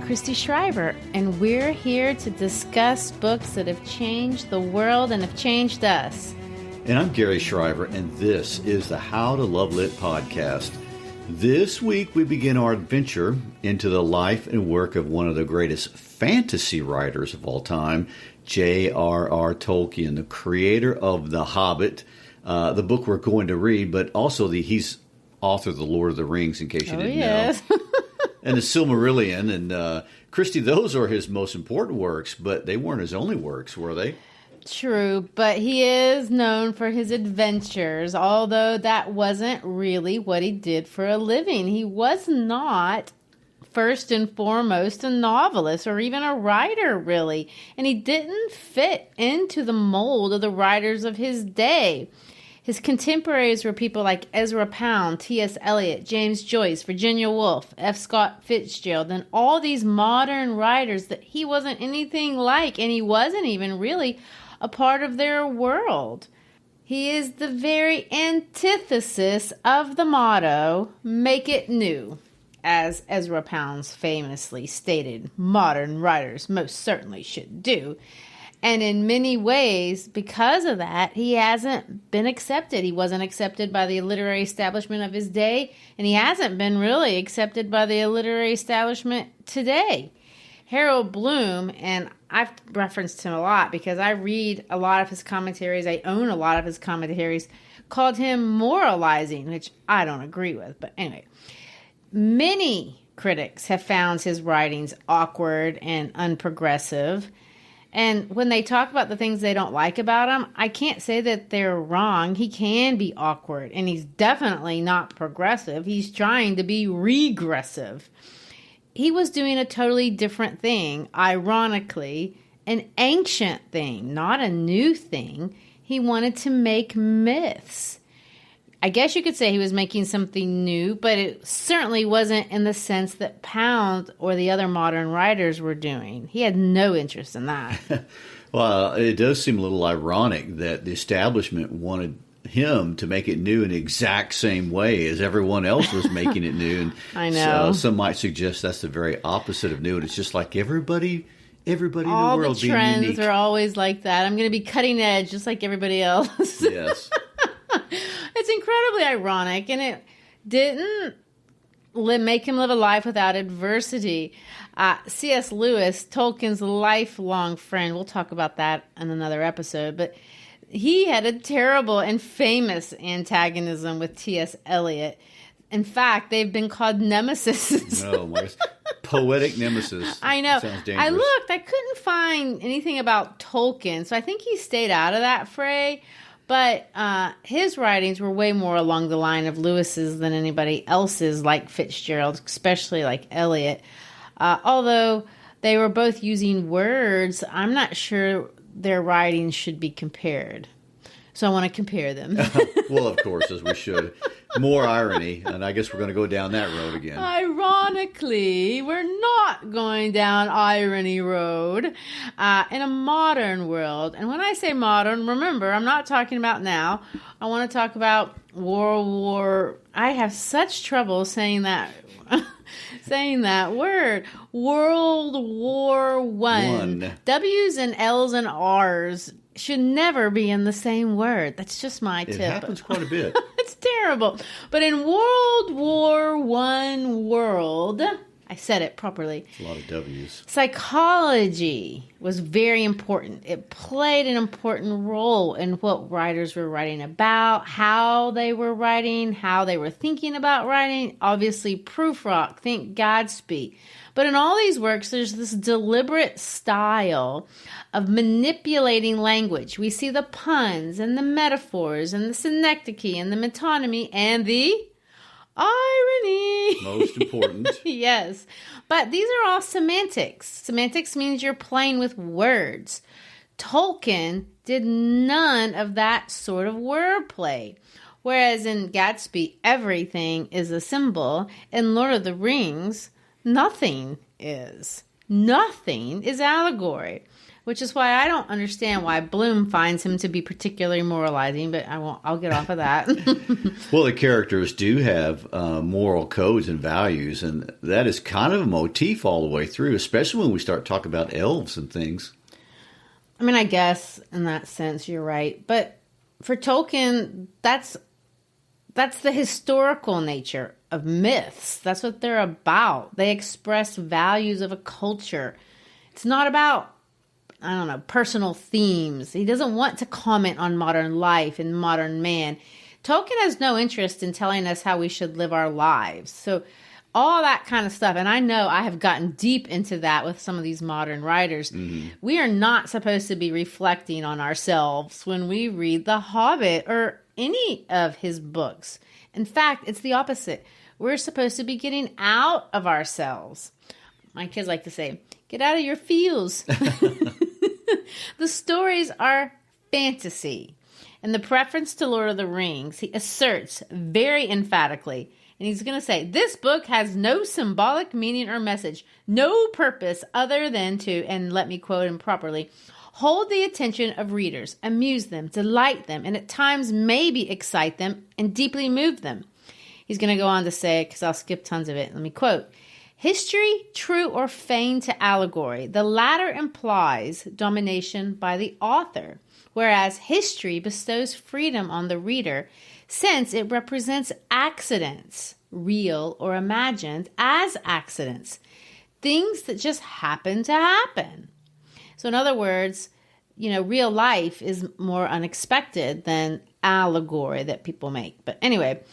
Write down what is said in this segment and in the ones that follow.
Christy Shriver, and we're here to discuss books that have changed the world and have changed us. And I'm Garry Shriver, and this is the How to Love Lit podcast. This week we begin our adventure into the life and work of one of the greatest fantasy writers of all time, J.R.R. Tolkien, the creator of The Hobbit, the book we're going to read, but also he's author of The Lord of the Rings, in case you didn't know. And the Silmarillion, and Christy, those are his most important works, but they weren't his only works, were they? True, but he is known for his adventures, although that wasn't really what he did for a living. He was not, first and foremost, a novelist or even a writer, really, and he didn't fit into the mold of the writers of his day. His contemporaries were people like Ezra Pound, T.S. Eliot, James Joyce, Virginia Woolf, F. Scott Fitzgerald, and all these modern writers that he wasn't anything like, and he wasn't even really a part of their world. He is the very antithesis of the motto, "Make it new," as Ezra Pound famously stated, modern writers most certainly should do. And in many ways, because of that, he hasn't been accepted. He wasn't accepted by the literary establishment of his day, and he hasn't been really accepted by the literary establishment today. Harold Bloom, and I've referenced him a lot because I read a lot of his commentaries, I own a lot of his commentaries, called him moralizing, which I don't agree with. But anyway, many critics have found his writings awkward and unprogressive. And when they talk about the things they don't like about him, I can't say that they're wrong. He can be awkward, and he's definitely not progressive. He's trying to be regressive. He was doing a totally different thing, ironically, an ancient thing, not a new thing. He wanted to make myths. I guess you could say he was making something new, but it certainly wasn't in the sense that Pound or the other modern writers were doing. He had no interest in that. Well, it does seem a little ironic that the establishment wanted him to make it new in the exact same way as everyone else was making it new. And I know. So some might suggest that's the very opposite of new. And it's just like everybody in the world being unique. All the trends are always like that. I'm going to be cutting edge just like everybody else. Yes. It's incredibly ironic, and it didn't make him live a life without adversity. C.S. Lewis, Tolkien's lifelong friend, we'll talk about that in another episode, but he had a terrible and famous antagonism with T.S. Eliot. In fact, they've been called nemesis. No, my poetic nemesis. I know. Sounds dangerous. I looked. I couldn't find anything about Tolkien, so I think he stayed out of that fray. But his writings were way more along the line of Lewis's than anybody else's, like Fitzgerald, especially like Eliot. Although they were both using words, I'm not sure their writings should be compared. So I want to compare them. Well, of course, as we should. More irony, and I guess we're going to go down that road again. Ironically, we're not going down irony road in a modern world. And when I say modern, remember, I'm not talking about now. I want to talk about World War. I have such trouble saying that word. World War One. W's and L's and R's should never be in the same word. That's just my tip. It happens quite a bit. It's terrible. But in World War One world, I said it properly. It's a lot of W's. Psychology was very important. It played an important role in what writers were writing about, how they were writing, how they were thinking about writing. Obviously, Prufrock, think Godspeed. But in all these works, there's this deliberate style of manipulating language. We see the puns and the metaphors and the synecdoche and the metonymy and the irony. Most important. Yes. But these are all semantics. Semantics means you're playing with words. Tolkien did none of that sort of wordplay. Whereas in Gatsby, everything is a symbol. In Lord of the Rings, nothing is. Nothing is allegory. which is why I don't understand why Bloom finds him to be particularly moralizing, but I'll get off of that. Well, the characters do have moral codes and values, and that is kind of a motif all the way through, especially when we start talking about elves and things. I mean, I guess in that sense you're right, but for Tolkien, that's the historical nature of myths. That's what they're about. They express values of a culture. It's not about, I don't know, personal themes. He doesn't want to comment on modern life and modern man. Tolkien has no interest in telling us how we should live our lives. So all that kind of stuff. And I know I have gotten deep into that with some of these modern writers. Mm-hmm. We are not supposed to be reflecting on ourselves when we read The Hobbit or any of his books. In fact, it's the opposite. We're supposed to be getting out of ourselves. My kids like to say, get out of your feels. The stories are fantasy. In the preference to Lord of the Rings, he asserts very emphatically, and he's going to say, this book has no symbolic meaning or message, no purpose other than to, and let me quote him properly, hold the attention of readers, amuse them, delight them, and at times maybe excite them and deeply move them. He's going to go on to say, because I'll skip tons of it, let me quote, history, true or feigned to allegory, the latter implies domination by the author, whereas history bestows freedom on the reader since it represents accidents, real or imagined as accidents, things that just happen to happen. So in other words, real life is more unexpected than allegory that people make. But anyway,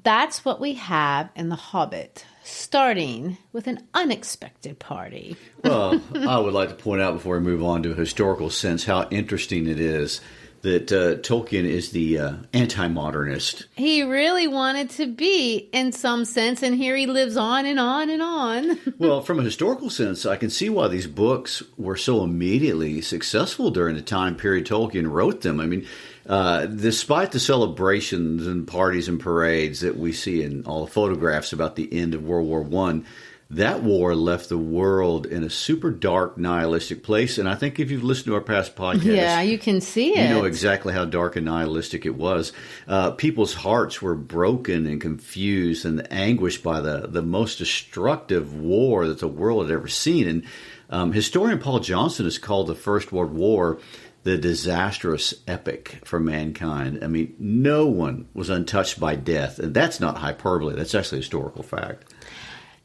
that's what we have in The Hobbit, starting with an unexpected party. Well, I would like to point out before we move on to a historical sense how interesting it is that Tolkien is the anti-modernist. He really wanted to be, in some sense, and here he lives on and on and on. Well, from a historical sense, I can see why these books were so immediately successful during the time period Tolkien wrote them. I mean, despite the celebrations and parties and parades that we see in all the photographs about the end of World War I, that war left the world in a super dark, nihilistic place. And I think if you've listened to our past podcasts, yeah, you can see it. You know exactly how dark and nihilistic it was. People's hearts were broken and confused and anguished by the most destructive war that the world had ever seen. And historian Paul Johnson has called the First World War the disastrous epic for mankind. I mean, no one was untouched by death. And that's not hyperbole. That's actually a historical fact.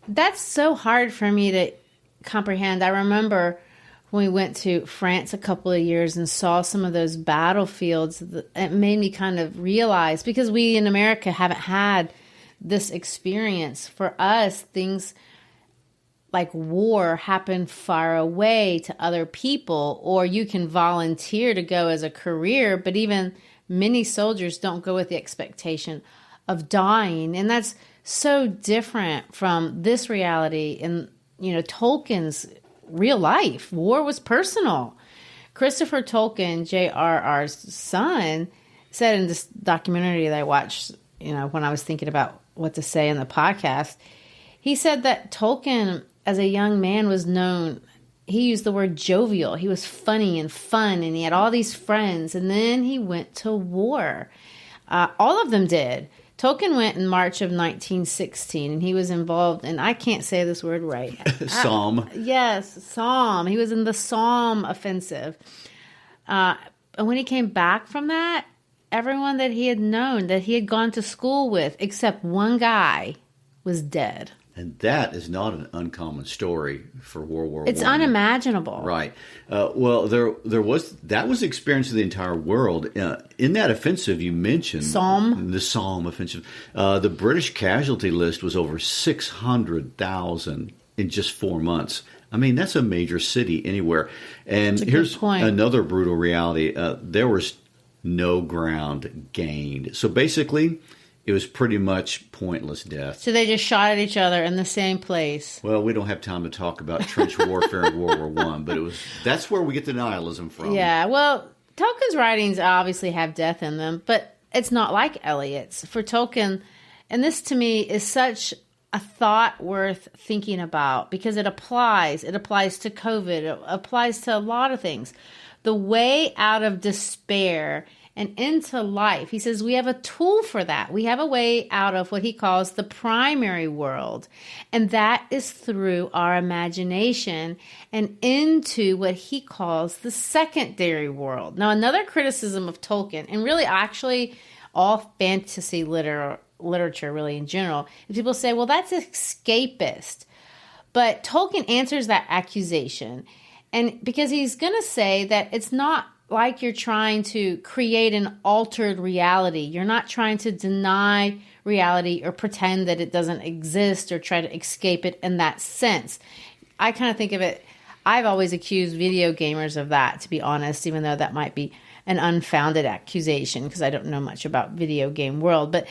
That's so hard for me to comprehend. I remember when we went to France a couple of years and saw some of those battlefields, it made me kind of realize, because we in America haven't had this experience. For us, things like war happen far away to other people, or you can volunteer to go as a career, but even many soldiers don't go with the expectation of dying. And that's so different from this reality in, Tolkien's real life. War was personal. Christopher Tolkien, J.R.R's son, said in this documentary that I watched, when I was thinking about what to say in the podcast, he said that Tolkien, as a young man, was known, he used the word jovial. He was funny and fun, and he had all these friends. And then he went to war. All of them did. Tolkien went in March of 1916, and he was involved in, I can't say this word right. Somme. Yes, Somme. He was in the Somme offensive. And when he came back from that, everyone that he had known, that he had gone to school with, except one guy, was dead. And that is not an uncommon story for World War I. It's unimaginable. Right. Well, there was that was the experience of the entire world. In that offensive you mentioned, Somme. The Somme offensive, the British casualty list was over 600,000 in just 4 months. I mean, that's a major city anywhere. And here's another brutal reality. There was no ground gained. So basically, it was pretty much pointless death. So they just shot at each other in the same place. Well, we don't have time to talk about trench warfare in World War I, but that's where we get the nihilism from. Yeah, well, Tolkien's writings obviously have death in them, but it's not like Eliot's. For Tolkien, and this to me is such a thought worth thinking about because it applies. It applies to COVID. It applies to a lot of things. The way out of despair and into life. He says we have a tool for that. We have a way out of what he calls the primary world. And that is through our imagination and into what he calls the secondary world. Now, another criticism of Tolkien, and really actually all fantasy literature really in general, is people say, well, that's escapist. But Tolkien answers that accusation. And because he's going to say that it's not like you're trying to create an altered reality. You're not trying to deny reality or pretend that it doesn't exist or try to escape it in that sense. I kind of think of it, I've always accused video gamers of that, to be honest, even though that might be an unfounded accusation because I don't know much about video game world. But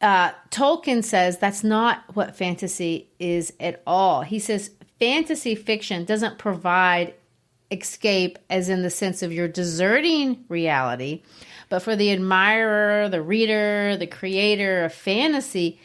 Tolkien says that's not what fantasy is at all. He says fantasy fiction doesn't provide escape as in the sense of you're deserting reality, but for the admirer, the reader, the creator of fantasy,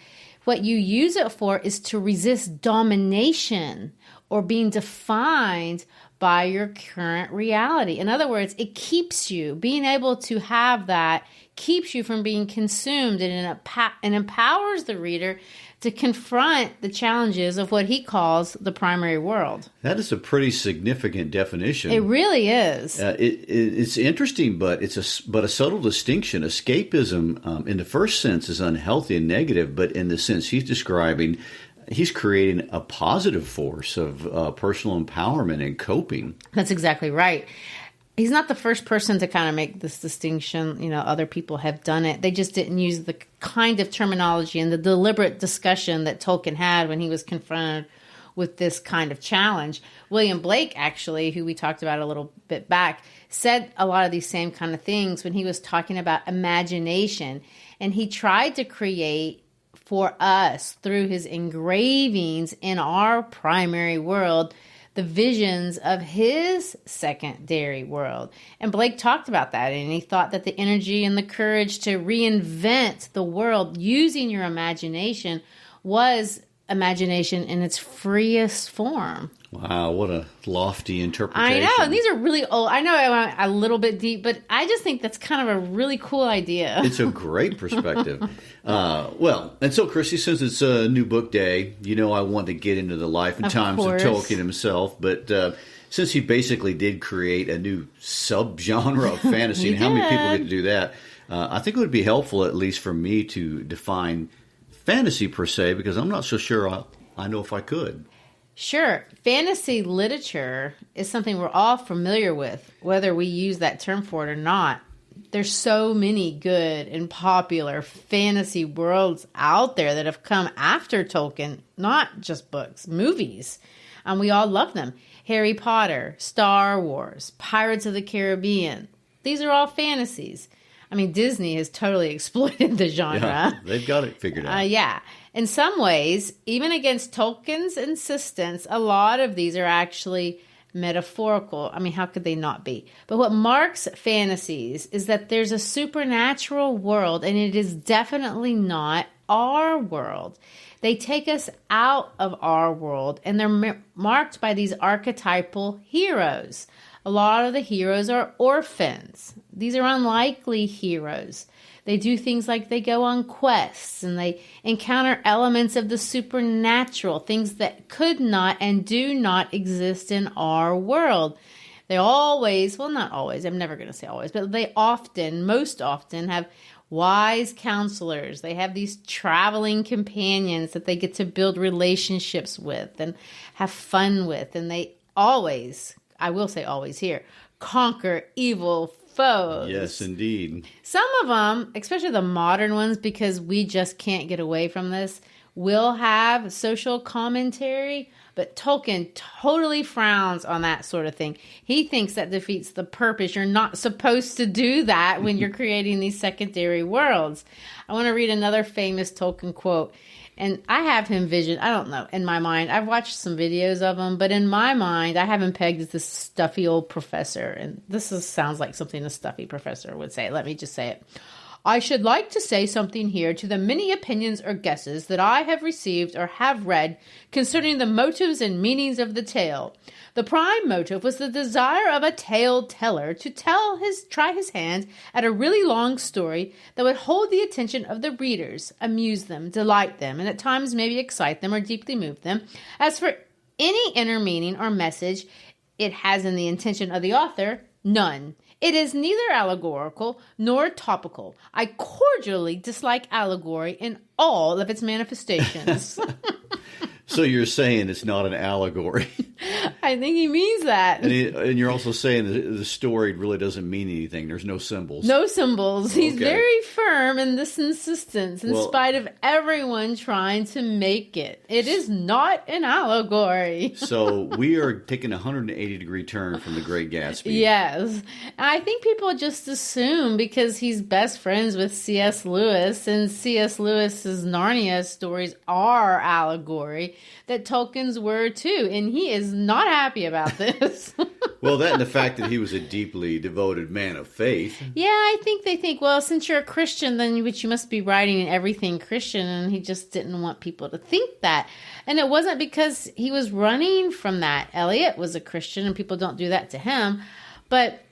what you use it for is to resist domination or being defined by your current reality. In other words, it keeps you, being able to have that keeps you from being consumed, and empowers the reader to confront the challenges of what he calls the primary world. That is a pretty significant definition. It really is. It's interesting, but it's a subtle distinction. Escapism, in the first sense, is unhealthy and negative, but in the sense he's describing, he's creating a positive force of personal empowerment and coping. That's exactly right. He's not the first person to kind of make this distinction. You know, other people have done it. They just didn't use the kind of terminology and the deliberate discussion that Tolkien had when he was confronted with this kind of challenge. William Blake, actually, who we talked about a little bit back, said a lot of these same kind of things when he was talking about imagination. And he tried to create for us, through his engravings in our primary world, the visions of his secondary world. And Blake talked about that, and he thought that the energy and the courage to reinvent the world using your imagination was imagination in its freest form. Wow, what a lofty interpretation. I know, and these are really old. I know I went a little bit deep, but I just think that's kind of a really cool idea. It's a great perspective. And so, Christy, since it's a new book day, you know I want to get into the life and times of Tolkien himself, but since he basically did create a new subgenre of fantasy, and how many people get to do that, I think it would be helpful, at least for me, to define fantasy per se, because I'm not so sure I know if I could. Sure. Fantasy literature is something we're all familiar with, whether we use that term for it or not. There's so many good and popular fantasy worlds out there that have come after Tolkien, not just books, movies. And we all love them. Harry Potter, Star Wars, Pirates of the Caribbean. These are all fantasies. I mean, Disney has totally exploited the genre. Yeah, they've got it figured out. Yeah. In some ways, even against Tolkien's insistence, a lot of these are actually metaphorical. I mean, how could they not be? But what marks fantasies is that there's a supernatural world, and it is definitely not our world. They take us out of our world, and they're marked by these archetypal heroes. A lot of the heroes are orphans. These are unlikely heroes. They do things like they go on quests and they encounter elements of the supernatural, things that could not and do not exist in our world. They always, well, not always, I'm never going to say always, but they often, most often, have wise counselors. They have these traveling companions that they get to build relationships with and have fun with. And they always, I will say always here, conquer evil foes. Yes, indeed. Some of them, especially the modern ones, because we just can't get away from this, will have social commentary, but Tolkien totally frowns on that sort of thing. He thinks that defeats the purpose. You're not supposed to do that when you're creating these secondary worlds. I want to read another famous Tolkien quote. And I have him vision, I don't know, in my mind. I've watched some videos of him, but in my mind, I have him pegged as this stuffy old professor. And this sounds like something a stuffy professor would say. Let me just say it. I should like to say something here to the many opinions or guesses that I have received or have read concerning the motives and meanings of the tale. The prime motive was the desire of a tale teller to try his hand at a really long story that would hold the attention of the readers, amuse them, delight them, and at times maybe excite them or deeply move them. As for any inner meaning or message it has in the intention of the author, none. It is neither allegorical nor topical. I cordially dislike allegory in all of its manifestations. So you're saying it's not an allegory? I think he means that. And you're also saying that the story really doesn't mean anything. There's no symbols. No symbols. He's very firm in this insistence in spite of everyone trying to make it. It is not an allegory. So we are taking a 180-degree turn from The Great Gatsby. Yes. I think people just assume because he's best friends with C.S. Lewis and C.S. Lewis's Narnia stories are allegory, that Tolkien's were too, and he is not happy about this. Well, that and the fact that he was a deeply devoted man of faith. Yeah, I think they think, well, since you're a Christian, then you must be writing everything Christian, and he just didn't want people to think that. And it wasn't because he was running from that. Eliot was a Christian, and people don't do that to him. But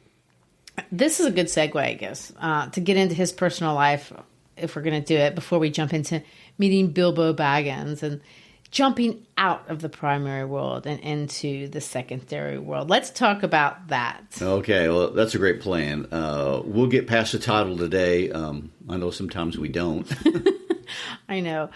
this is a good segue, I guess, to get into his personal life, if we're going to do it, before we jump into meeting Bilbo Baggins and jumping out of the primary world and into the secondary world. Let's talk about that. Okay, well, that's a great plan. We'll get past the title today. I know sometimes we don't. I know.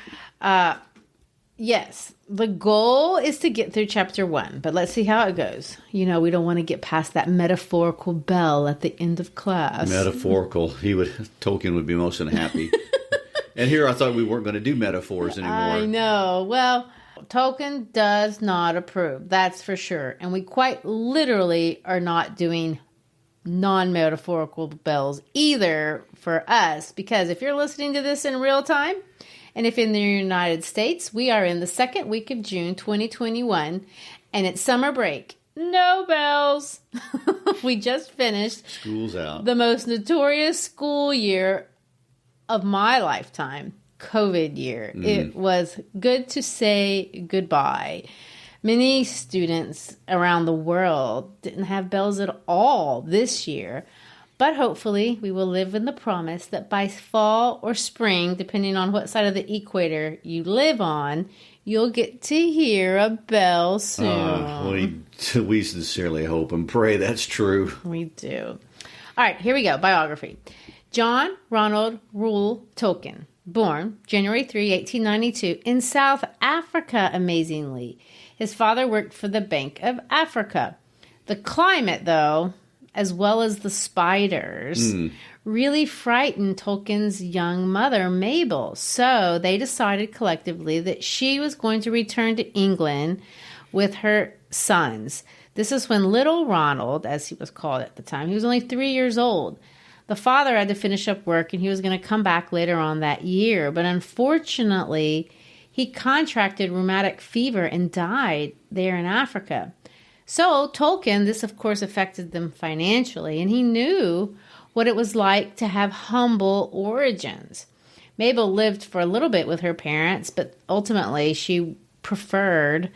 Yes, the goal is to get through chapter 1, but let's see how it goes. You know, we don't want to get past that metaphorical bell at the end of class. Metaphorical. Tolkien would be most unhappy. And here I thought we weren't going to do metaphors anymore. I know. Well, Tolkien does not approve, that's for sure. And we quite literally are not doing non-metaphorical bells either for us, because if you're listening to this in real time, and if in the United States, we are in the second week of June 2021, and it's summer break. No bells. We just finished. School's out. The most notorious school year of my lifetime, COVID year. It was good to say goodbye. Many students around the world didn't have bells at all this year, but hopefully we will live in the promise that by fall or spring, depending on what side of the equator you live on, you'll get to hear a bell soon. We sincerely hope and pray that's true. We do. All right, here we go. Biography. John Ronald Reuel Tolkien, born January 3, 1892, in South Africa, amazingly. His father worked for the Bank of Africa. The climate, though, as well as the spiders, really frightened Tolkien's young mother, Mabel. So they decided collectively that she was going to return to England with her sons. This is when little Ronald, as he was called at the time, he was only 3 years old. The father had to finish up work, and he was going to come back later on that year. But unfortunately, he contracted rheumatic fever and died there in Africa. So Tolkien, this of course affected them financially, and he knew what it was like to have humble origins. Mabel lived for a little bit with her parents, but ultimately she preferred,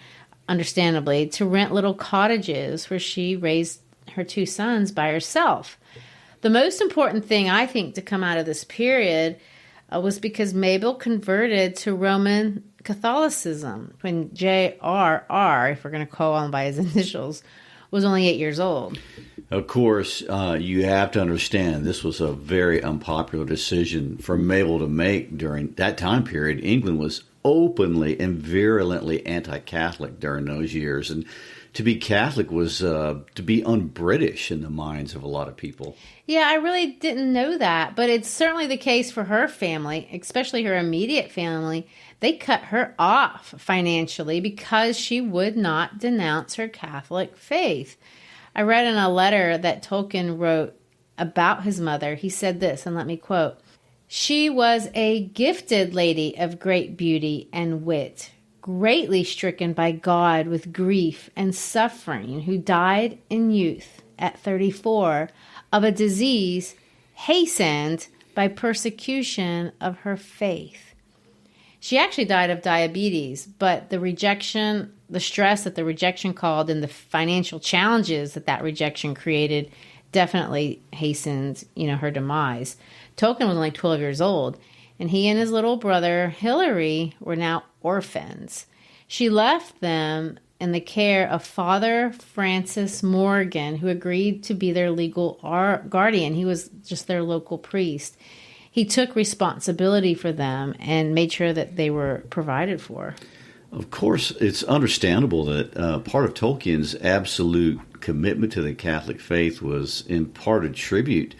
understandably, to rent little cottages where she raised her 2 sons by herself. The most important thing, I think, to come out of this period was because Mabel converted to Roman Catholicism when J.R.R, if we're going to call him by his initials, was only 8 years old. Of course, you have to understand this was a very unpopular decision for Mabel to make during that time period. England was openly and virulently anti-Catholic during those years, and to be Catholic was to be un-British in the minds of a lot of people. Yeah, I really didn't know that, but it's certainly the case for her family, especially her immediate family. They cut her off financially because she would not denounce her Catholic faith. I read in a letter that Tolkien wrote about his mother. He said this, and let me quote, "She was a gifted lady of great beauty and wit, greatly stricken by God with grief and suffering, who died in youth at 34 of a disease hastened by persecution of her faith. She actually died of diabetes, but the rejection, the stress that the rejection caused and the financial challenges that rejection created definitely hastened, her demise. Tolkien was only 12 years old, and he and his little brother, Hilary, were now orphans. She left them in the care of Father Francis Morgan, who agreed to be their legal guardian. He was just their local priest. He took responsibility for them and made sure that they were provided for. Of course, it's understandable that part of Tolkien's absolute commitment to the Catholic faith was in part a tribute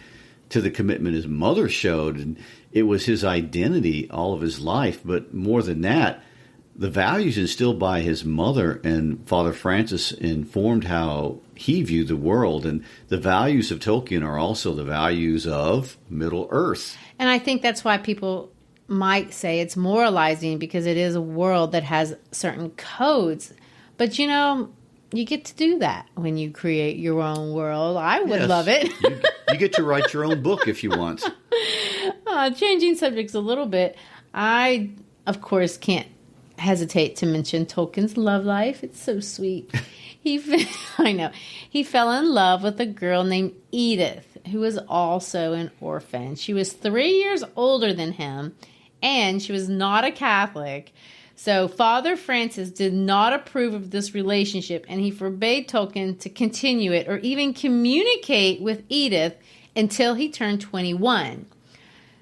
to the commitment his mother showed. And it was his identity all of his life. But more than that, the values instilled by his mother and Father Francis informed how he viewed the world. And the values of Tolkien are also the values of Middle-earth. And I think that's why people might say it's moralizing, because it is a world that has certain codes. But, you get to do that when you create your own world. I would love it. You get to write your own book if you want. Changing subjects a little bit, I, of course, can't hesitate to mention Tolkien's love life. It's so sweet. I know. He fell in love with a girl named Edith, who was also an orphan. She was 3 years older than him, and she was not a Catholic. So Father Francis did not approve of this relationship, and he forbade Tolkien to continue it or even communicate with Edith until he turned 21.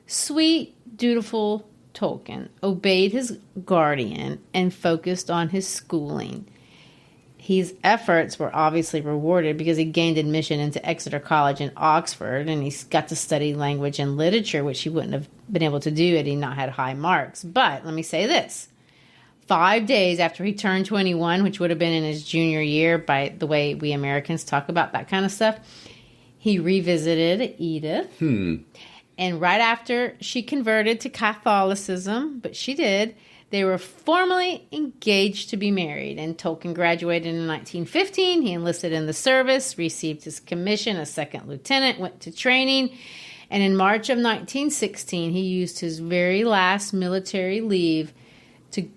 Sweet, dutiful Tolkien obeyed his guardian and focused on his schooling. His efforts were obviously rewarded because he gained admission into Exeter College in Oxford, and he got to study language and literature, which he wouldn't have been able to do had he not had high marks. But let me say this. 5 days after he turned 21, which would have been in his junior year by the way we Americans talk about that kind of stuff, he revisited Edith. And right after she converted to Catholicism, but she did, they were formally engaged to be married. And Tolkien graduated in 1915. He enlisted in the service, received his commission as second lieutenant, went to training. And in March of 1916, he used his very last military leave to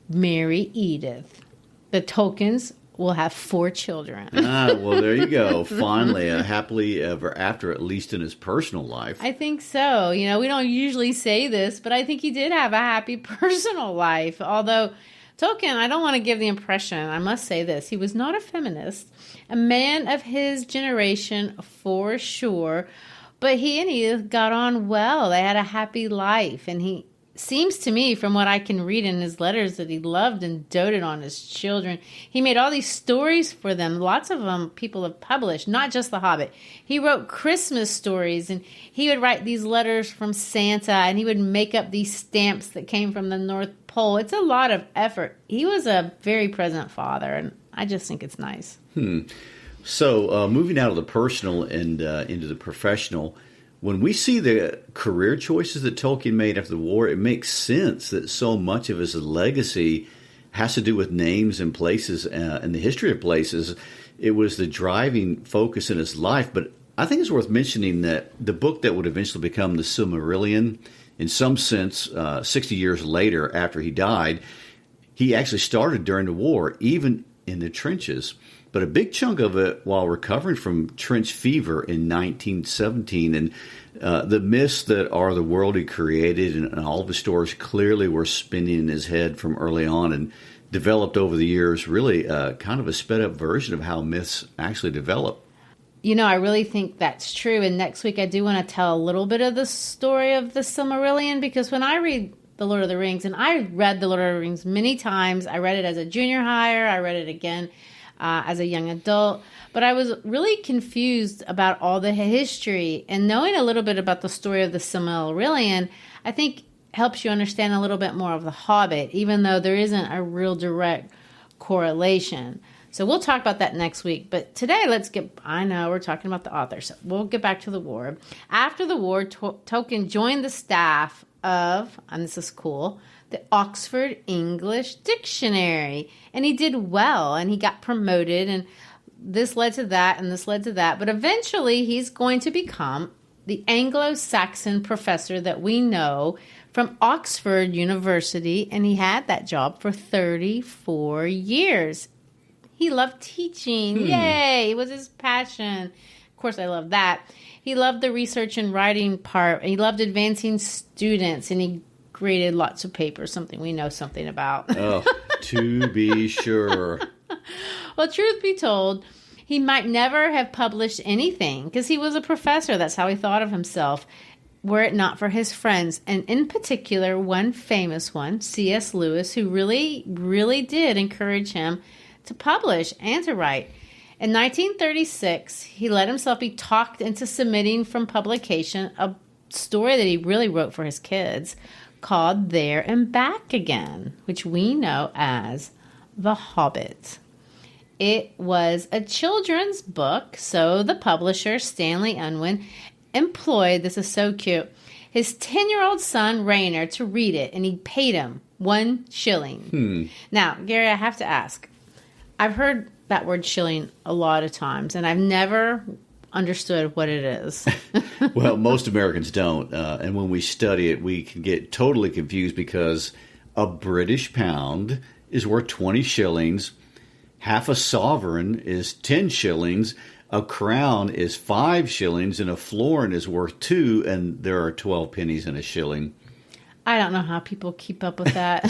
marry Edith. The Tolkiens will have 4 children. Well, there you go. Finally, happily ever after, at least in his personal life. I think so. We don't usually say this, but I think he did have a happy personal life. Although Tolkien, I don't want to give the impression, I must say this, he was not a feminist, a man of his generation for sure, but he and Edith got on well. They had a happy life, and he seems to me, from what I can read in his letters, that he loved and doted on his children. He made all these stories for them. Lots of them people have published, not just The Hobbit. He wrote Christmas stories, and he would write these letters from Santa, and he would make up these stamps that came from the North Pole. It's a lot of effort. He was a very present father, and I just think it's nice. So moving out of the personal and into the professional, when we see the career choices that Tolkien made after the war, it makes sense that so much of his legacy has to do with names and places and the history of places. It was the driving focus in his life. But I think it's worth mentioning that the book that would eventually become the Silmarillion, in some sense, 60 years later after he died, he actually started during the war, even in the trenches. But a big chunk of it while recovering from trench fever in 1917. And the myths that are the world he created and all of his stories clearly were spinning in his head from early on and developed over the years, really kind of a sped up version of how myths actually develop. I really think that's true. And next week I do want to tell a little bit of the story of the Silmarillion, because when I read The Lord of the Rings, and I read The Lord of the Rings many times, I read it as a junior hire, I read it again as a young adult, but I was really confused about all the history, and knowing a little bit about the story of the Silmarillion, I think helps you understand a little bit more of the Hobbit, even though there isn't a real direct correlation. So we'll talk about that next week, but today I know we're talking about the author, so we'll get back to the war. After the war, Tolkien joined the staff of, and this is cool, the Oxford English Dictionary. And he did well, and he got promoted, and this led to that, and this led to that. But eventually, he's going to become the Anglo-Saxon professor that we know from Oxford University, and he had that job for 34 years. He loved teaching. Yay! It was his passion. Of course, I love that. He loved the research and writing part. He loved advancing students, and he graded lots of papers, something we know something about. Oh, to be sure. Well, truth be told, he might never have published anything because he was a professor. That's how he thought of himself, were it not for his friends. And in particular, one famous one, C.S. Lewis, who really, really did encourage him to publish and to write. In 1936, he let himself be talked into submitting from publication a story that he really wrote for his kids called There and Back Again, which we know as The Hobbit. It was a children's book, so the publisher, Stanley Unwin, employed, this is so cute, his 10-year-old son, Rainer, to read it, and he paid him 1 shilling. Now, Gary, I have to ask, I've heard that word shilling a lot of times, and I've never understood what it is. Well, most Americans don't, and when we study it, we can get totally confused because a British pound is worth 20 shillings, half a sovereign is 10 shillings, a crown is 5 shillings, and a florin is worth 2, and there are 12 pennies in a shilling. I don't know how people keep up with that.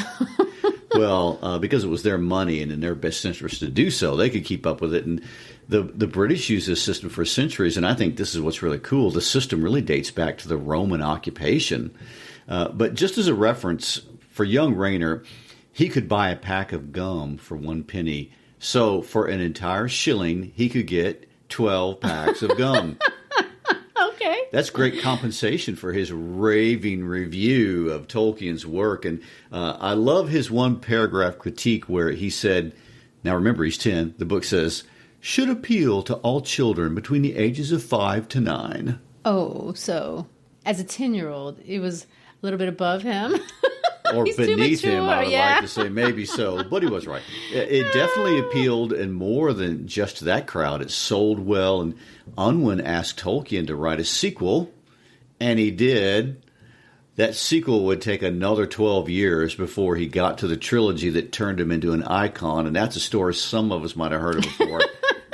Well, because it was their money and in their best interest to do so, they could keep up with it. And the British used this system for centuries, and I think this is what's really cool. The system really dates back to the Roman occupation. But just as a reference, for young Rainer, he could buy a pack of gum for 1 penny. So for an entire shilling, he could get 12 packs of gum. Okay. That's great compensation for his raving review of Tolkien's work. And I love his one-paragraph critique where he said, now remember, he's 10. The book says, should appeal to all children between the ages of 5 to 9. Oh, so as a 10-year-old, it was a little bit above him. Or He's beneath too mature, him, I would yeah. like to say, maybe so. But he was right. It definitely appealed, and more than just to that crowd. It sold well, and Unwin asked Tolkien to write a sequel, and he did. That sequel would take another 12 years before he got to the trilogy that turned him into an icon, and that's a story some of us might have heard of before.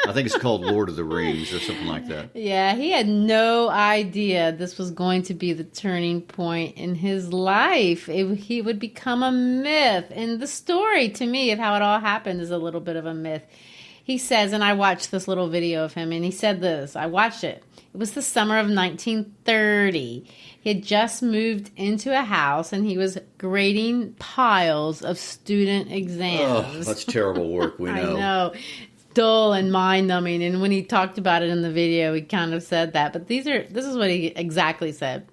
I think it's called Lord of the Rings or something like that. Yeah, he had no idea this was going to be the turning point in his life. He would become a myth. And the story, to me, of how it all happened is a little bit of a myth. He says, and I watched this little video of him, and he said this. I watched it. It was the summer of 1930. He had just moved into a house, and he was grading piles of student exams. Oh, that's terrible work, we know. I know. Dull and mind-numbing, and when he talked about it in the video, he kind of said that. But this is what he exactly said.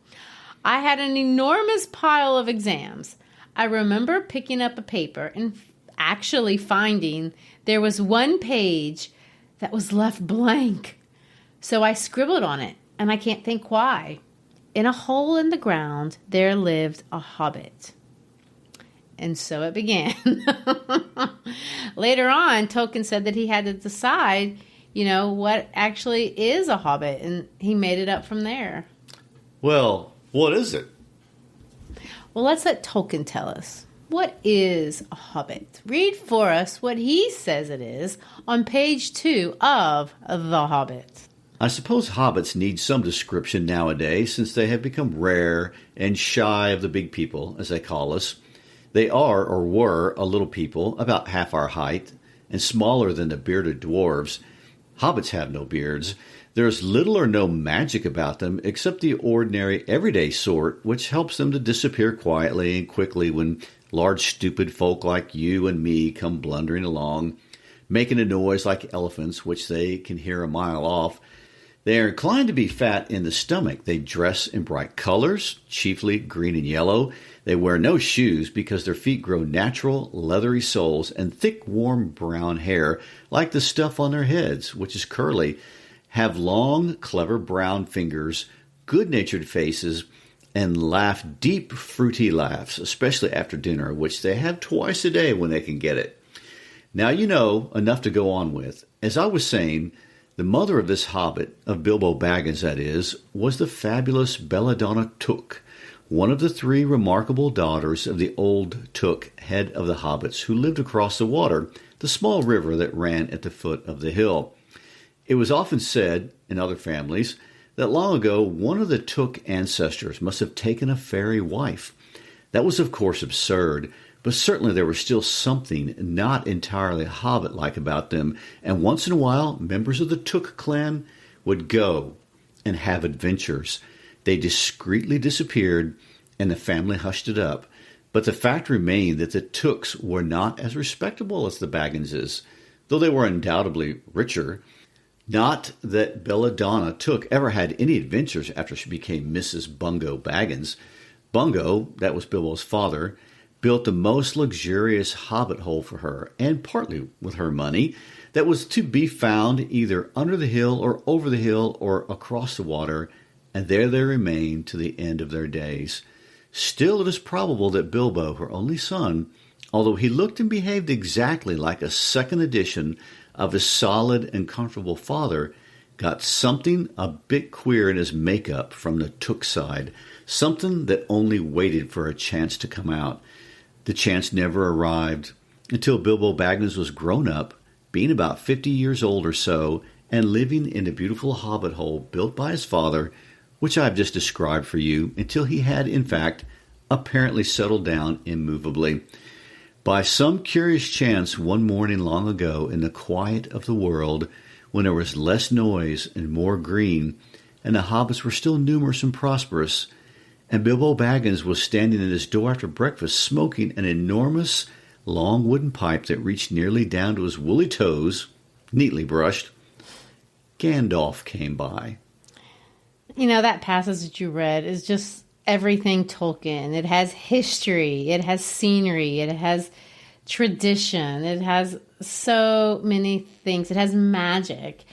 I had an enormous pile of exams. I remember picking up a paper and actually finding there was 1 page that was left blank. So I scribbled on it, and I can't think why. In a hole in the ground, there lived a hobbit. And so it began. Later on, Tolkien said that he had to decide, what actually is a hobbit, and he made it up from there. Well, what is it? Well, let's let Tolkien tell us. What is a hobbit? Read for us what he says it is on page 2 of The Hobbit. I suppose hobbits need some description nowadays since they have become rare and shy of the big people, as they call us. They are, or were, a little people, about half our height, and smaller than the bearded dwarves. Hobbits have no beards. There's little or no magic about them, except the ordinary, everyday sort, which helps them to disappear quietly and quickly when large, stupid folk like you and me come blundering along, making a noise like elephants, which they can hear a mile off. They are inclined to be fat in the stomach. They dress in bright colors, chiefly green and yellow. They wear no shoes because their feet grow natural, leathery soles and thick, warm brown hair, like the stuff on their heads, which is curly, have long, clever brown fingers, good-natured faces, and laugh deep, fruity laughs, especially after dinner, which they have twice a day when they can get it. Now you know enough to go on with. As I was saying, The mother of this hobbit, of Bilbo Baggins that is, was the fabulous Belladonna Took, one of the 3 remarkable daughters of the old Took, head of the hobbits, who lived across the water, the small river that ran at the foot of the hill. It was often said, in other families, that long ago one of the Took ancestors must have taken a fairy wife. That was of course absurd, but certainly there was still something not entirely hobbit-like about them, and once in a while members of the Took clan would go and have adventures. They discreetly disappeared, and the family hushed it up. But the fact remained that the Tooks were not as respectable as the Bagginses, though they were undoubtedly richer. Not that Belladonna Took ever had any adventures after she became Mrs. Bungo Baggins. Bungo, that was Bilbo's father, built the most luxurious hobbit hole for her, and partly with her money, that was to be found either under the hill or over the hill or across the water, and there they remained to the end of their days. Still, it is probable that Bilbo, her only son, although he looked and behaved exactly like a second edition of his solid and comfortable father, got something a bit queer in his makeup from the Took side, something that only waited for a chance to come out. The chance never arrived until Bilbo Baggins was grown up, being about 50 years old or so, and living in the beautiful hobbit hole built by his father, which I have just described for you, until he had, in fact, apparently settled down immovably. By some curious chance one morning long ago in the quiet of the world, when there was less noise and more green, and the hobbits were still numerous and prosperous, and Bilbo Baggins was standing at his door after breakfast smoking an enormous long wooden pipe that reached nearly down to his woolly toes, neatly brushed, Gandalf came by. You know, that passage that you read is just everything Tolkien. It has history, it has scenery, it has tradition, it has so many things, it has magic.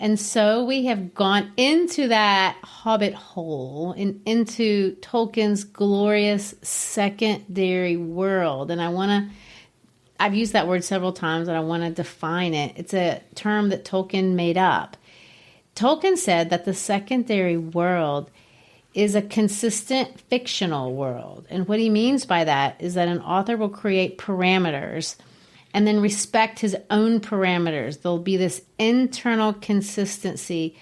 And so we have gone into that hobbit hole and into Tolkien's glorious secondary world. And I've used that word several times and I want to define it. It's a term that Tolkien made up. Tolkien said that the secondary world is a consistent fictional world. And what he means by that is that an author will create parameters and then respect his own parameters. There'll be this internal consistency,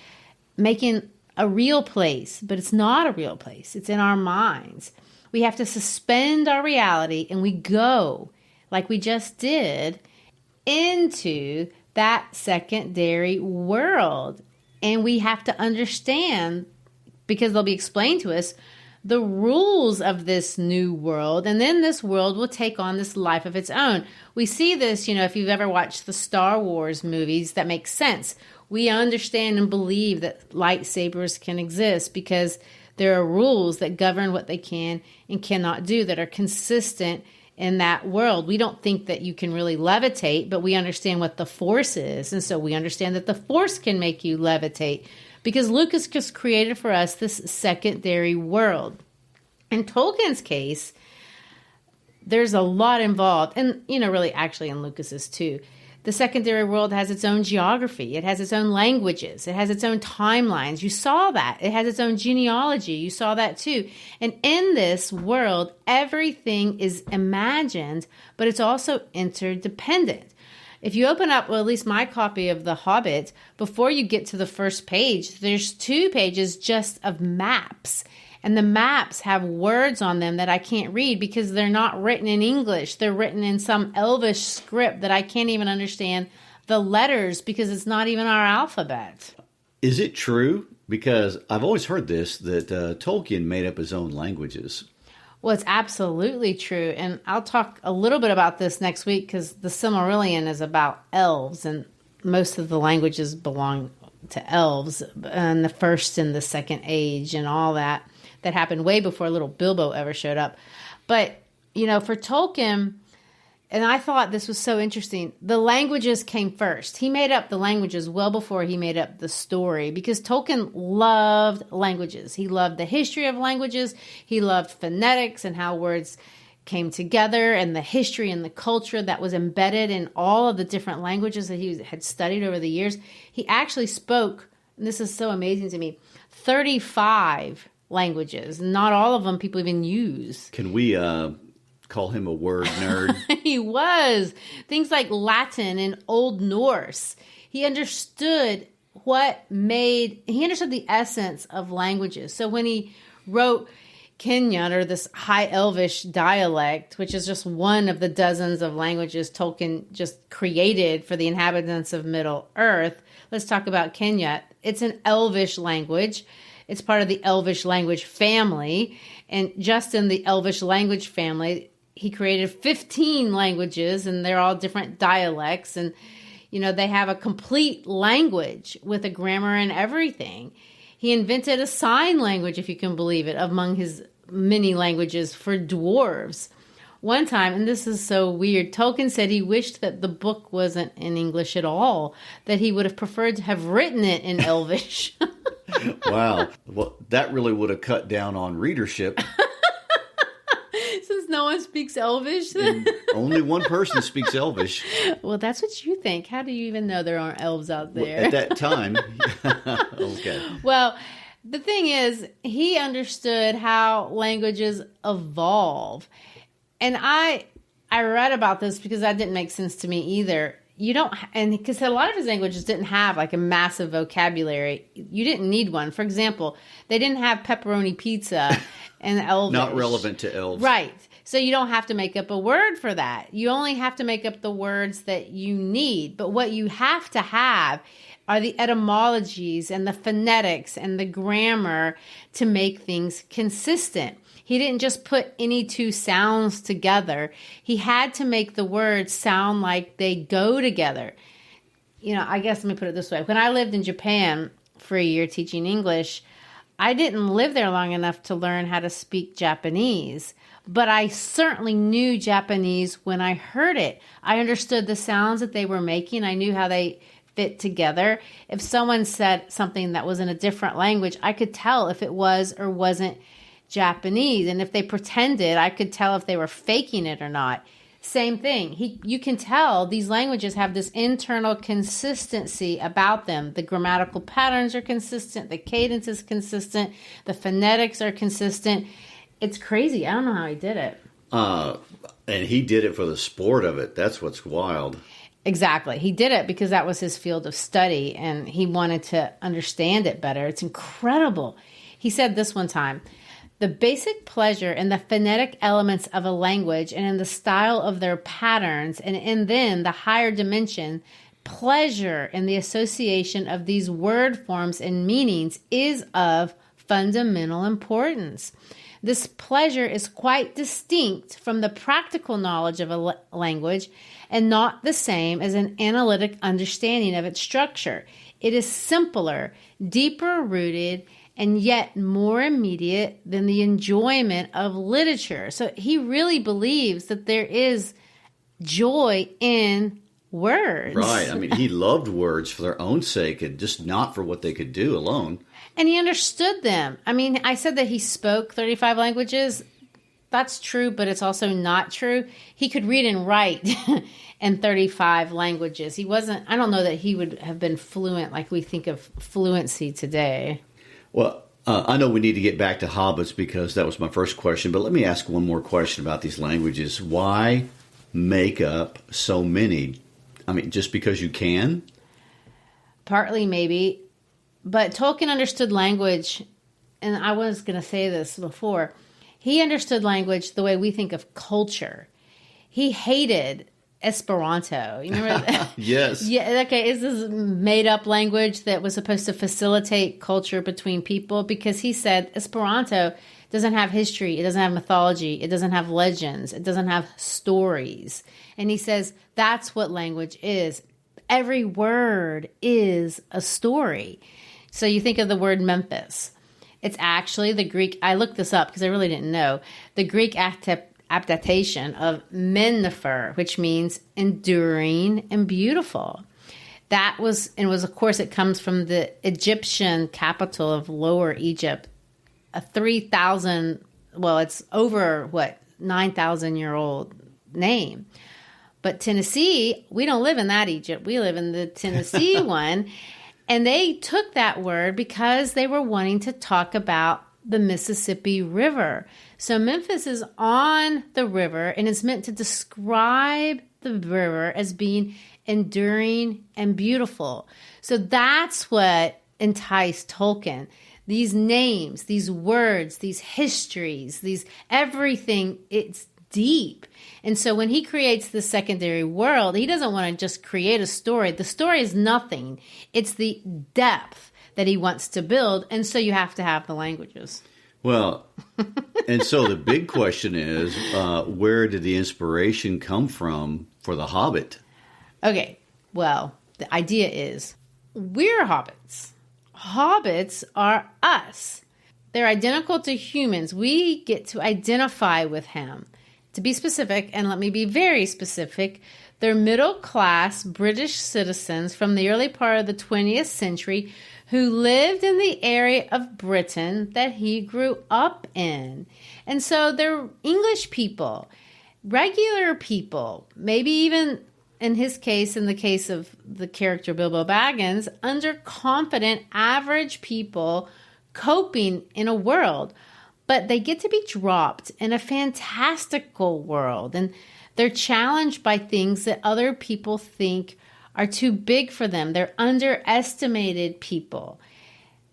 making a real place, but it's not a real place. It's in our minds. We have to suspend our reality and we go, like we just did, into that secondary world. And we have to understand, because they'll be explained to us, the rules of this new world, and then this world will take on this life of its own. We see this, if you've ever watched the Star Wars movies, that makes sense. We understand and believe that lightsabers can exist because there are rules that govern what they can and cannot do that are consistent in that world. We don't think that you can really levitate, but we understand what the Force is, and so we understand that the Force can make you levitate, because Lucas just created for us this secondary world. In Tolkien's case, there's a lot involved, and, really actually in Lucas's too. The secondary world has its own geography. It has its own languages. It has its own timelines. You saw that. It has its own genealogy. You saw that too. And in this world, everything is imagined, but it's also interdependent. If you open up, well, at least my copy of The Hobbit, before you get to the first page, there's 2 pages just of maps. And the maps have words on them that I can't read because they're not written in English. They're written in some Elvish script that I can't even understand the letters because it's not even our alphabet. Is it true? Because I've always heard this, that Tolkien made up his own languages. Well, it's absolutely true. And I'll talk a little bit about this next week because the Silmarillion is about elves, and most of the languages belong to elves, and the first and the second age and all that happened way before little Bilbo ever showed up. But, for Tolkien, and I thought this was so interesting, the languages came first. He made up the languages well before he made up the story, because Tolkien loved languages. He loved the history of languages. He loved phonetics and how words came together and the history and the culture that was embedded in all of the different languages that he had studied over the years. He actually spoke, and this is so amazing to me, 35 languages. Not all of them people even use. Can we call him a word nerd? He was. Things like Latin and Old Norse. He understood he understood the essence of languages. So when he wrote Kenyan, or this High Elvish dialect, which is just one of the dozens of languages Tolkien just created for the inhabitants of Middle Earth. Let's talk about Kenya. It's an Elvish language. It's part of the Elvish language family. And just in the Elvish language family, he created 15 languages, and they're all different dialects. And, they have a complete language with a grammar and everything. He invented a sign language, if you can believe it, among his many languages for dwarves. One time, and this is so weird, Tolkien said he wished that the book wasn't in English at all, that he would have preferred to have written it in Elvish. Wow. Well, that really would have cut down on readership. Since no one speaks Elvish, then. Only one person speaks Elvish. Well, that's what you think. How do you even know there aren't elves out there? At that time. Okay. Well, the thing is, he understood how languages evolve. And I read about this because that didn't make sense to me either. Because a lot of his languages didn't have like a massive vocabulary. You didn't need one. For example, they didn't have pepperoni pizza and Elvish. Not relevant to elves. Right. So you don't have to make up a word for that. You only have to make up the words that you need. But what you have to have are the etymologies and the phonetics and the grammar to make things consistent. He didn't just put any two sounds together. He had to make the words sound like they go together. I guess let me put it this way. When I lived in Japan for a year teaching English, I didn't live there long enough to learn how to speak Japanese, but I certainly knew Japanese when I heard it. I understood the sounds that they were making. I knew how they fit together. If someone said something that was in a different language, I could tell if it was or wasn't Japanese. And if they pretended, I could tell if they were faking it or not. Same thing. You can tell these languages have this internal consistency about them. The grammatical patterns are consistent. The cadence is consistent. The phonetics are consistent. It's crazy. I don't know how he did it. And he did it for the sport of it. That's what's wild. Exactly. He did it because that was his field of study, and he wanted to understand it better. It's incredible. He said this one time: the basic pleasure in the phonetic elements of a language and in the style of their patterns, and in then the higher dimension, pleasure in the association of these word forms and meanings, is of fundamental importance. This pleasure is quite distinct from the practical knowledge of a language and not the same as an analytic understanding of its structure. It is simpler, deeper rooted, and yet more immediate than the enjoyment of literature. So he really believes that there is joy in words. Right. I mean, he loved words for their own sake and just not for what they could do alone. And he understood them. I mean, I said that he spoke 35 languages. That's true, but it's also not true. He could read and write in 35 languages. I don't know that he would have been fluent like we think of fluency today. Well, I know we need to get back to hobbits because that was my first question, but let me ask one more question about these languages. Why make up so many? I mean, just because you can? Partly, maybe. But Tolkien understood language, and I was going to say this before. He understood language the way we think of culture. He hated Esperanto. You remember that? Yes. Yeah. Okay. It's this made-up language that was supposed to facilitate culture between people, because he said Esperanto doesn't have history. It doesn't have mythology. It doesn't have legends. It doesn't have stories. And he says that's what language is. Every word is a story. So you think of the word Memphis. It's actually the Greek. I looked this up because I really didn't know. The Greek adaptation of Mennefer, which means enduring and beautiful. Of course, it comes from the Egyptian capital of Lower Egypt. It's over, 9,000-year-old name. But Tennessee, we don't live in that Egypt. We live in the Tennessee one. And they took that word because they were wanting to talk about the Mississippi River. So Memphis is on the river, and it's meant to describe the river as being enduring and beautiful. So that's what enticed Tolkien. These names, these words, these histories, these everything, it's deep. And so when he creates the secondary world, he doesn't want to just create a story. The story is nothing. It's the depth that he wants to build. And so you have to have the languages. Well, and so the big question is, where did the inspiration come from for The Hobbit? Okay, well, the idea is we're hobbits. Hobbits are us. They're identical to humans. We get to identify with him. To be specific, and let me be very specific, they're middle-class British citizens from the early part of the 20th century who lived in the area of Britain that he grew up in. And so they're English people, regular people, maybe even, in his case, in the case of the character Bilbo Baggins, underconfident, average people coping in a world. But they get to be dropped in a fantastical world, and they're challenged by things that other people think are too big for them. They're underestimated people.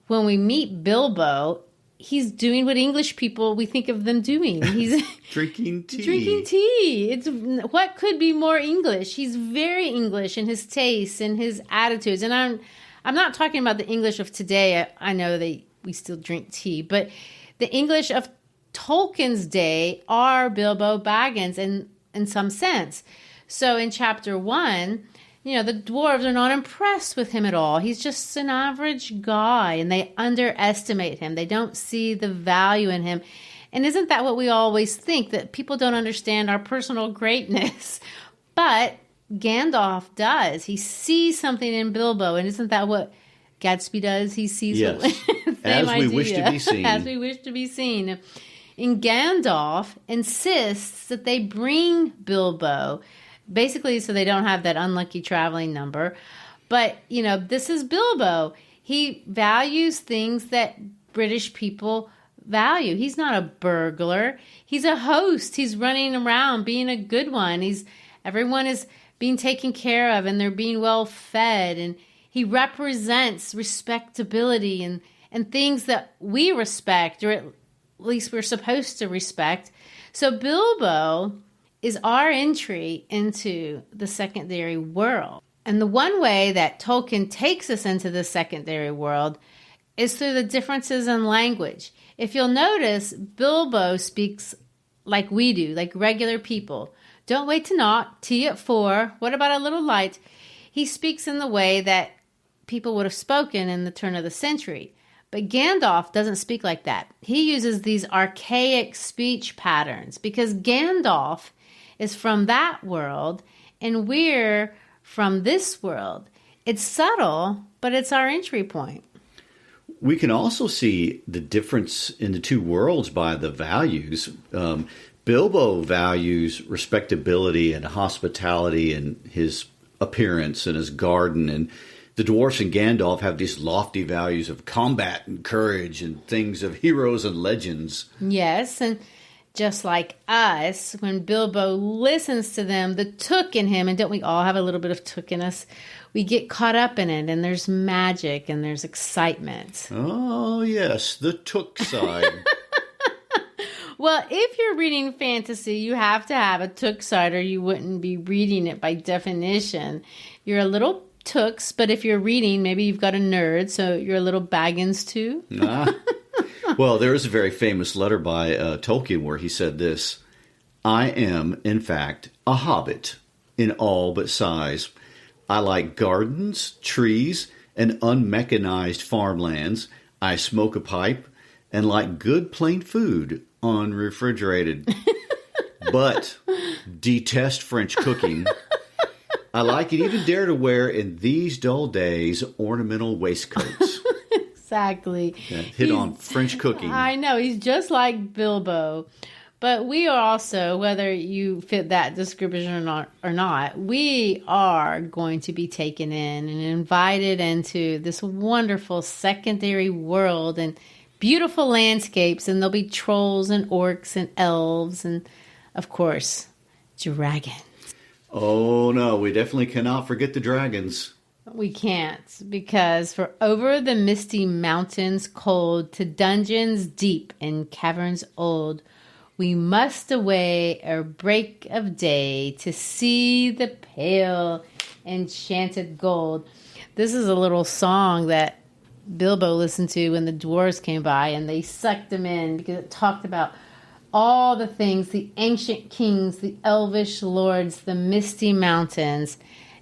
When we meet Bilbo, he's doing what English people, we think of them doing. He's drinking tea. Drinking tea. It's what could be more English? He's very English in his tastes and his attitudes. And I'm not talking about the English of today. I know we still drink tea, but the English of Tolkien's day are Bilbo Baggins in some sense. So in chapter 1, the dwarves are not impressed with him at all. He's just an average guy, and they underestimate him. They don't see the value in him. And isn't that what we always think, that people don't understand our personal greatness? But Gandalf does. He sees something in Bilbo, and isn't that what Gatsby does? He sees as we wish to be seen. As we wish to be seen. And Gandalf insists that they bring Bilbo, basically so they don't have that unlucky traveling number. But, this is Bilbo. He values things that British people value. He's not a burglar. He's a host. He's running around being a good one. Everyone is being taken care of, and they're being well fed, and he represents respectability and things that we respect, or at least we're supposed to respect. So Bilbo is our entry into the secondary world. And the one way that Tolkien takes us into the secondary world is through the differences in language. If you'll notice, Bilbo speaks like we do, like regular people. Don't wait to knock, tea at 4, what about a little light? He speaks in the way that people would have spoken in the turn of the century. But Gandalf doesn't speak like that. He uses these archaic speech patterns because Gandalf is from that world and we're from this world. It's subtle, but it's our entry point. We can also see the difference in the two worlds by the values. Bilbo values respectability and hospitality and his appearance and his garden, and the dwarfs and Gandalf have these lofty values of combat and courage and things of heroes and legends. Yes, and just like us, when Bilbo listens to them, the took in him, and don't we all have a little bit of took in us? We get caught up in it, and there's magic and there's excitement. Oh, yes, the took side. Well, if you're reading fantasy, you have to have a took side or you wouldn't be reading it by definition. You're a little tooks, but if you're reading, maybe you've got a nerd, so you're a little Baggins too. Well, there is a very famous letter by Tolkien where he said this: I am, in fact, a hobbit in all but size. I like gardens, trees, and unmechanized farmlands. I smoke a pipe and like good plain food, unrefrigerated. But detest French cooking. I like and even dare to wear in these dull days ornamental waistcoats. Exactly. Hit on French cooking. I know. He's just like Bilbo. But we are also, whether you fit that description or not, we are going to be taken in and invited into this wonderful secondary world and beautiful landscapes. And there'll be trolls and orcs and elves and, of course, dragons. Oh, no, we definitely cannot forget the dragons. We can't, because for over the misty mountains cold to dungeons deep and caverns old, we must away ere break of day to see the pale enchanted gold. This is a little song that Bilbo listened to when the dwarves came by, and they sucked him in because it talked about all the things, the ancient kings, the elvish lords, the misty mountains,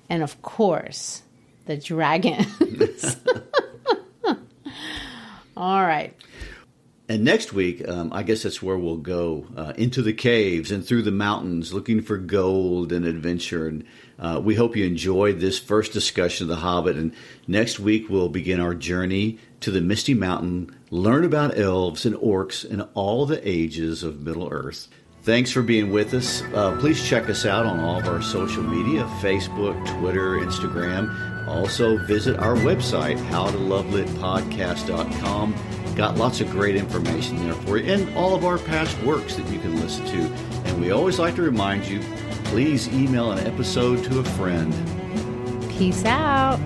and of course, the dragons. All right. And next week, I guess that's where we'll go into the caves and through the mountains looking for gold and adventure. And we hope you enjoyed this first discussion of The Hobbit. And next week, we'll begin our journey to the Misty Mountain, learn about elves and orcs and all the ages of Middle-earth. Thanks for being with us. Please check us out on all of our social media, Facebook, Twitter, Instagram. Also, visit our website, howtolovelitpodcast.com. Got lots of great information there for you and all of our past works that you can listen to. And we always like to remind you, please email an episode to a friend. Peace out.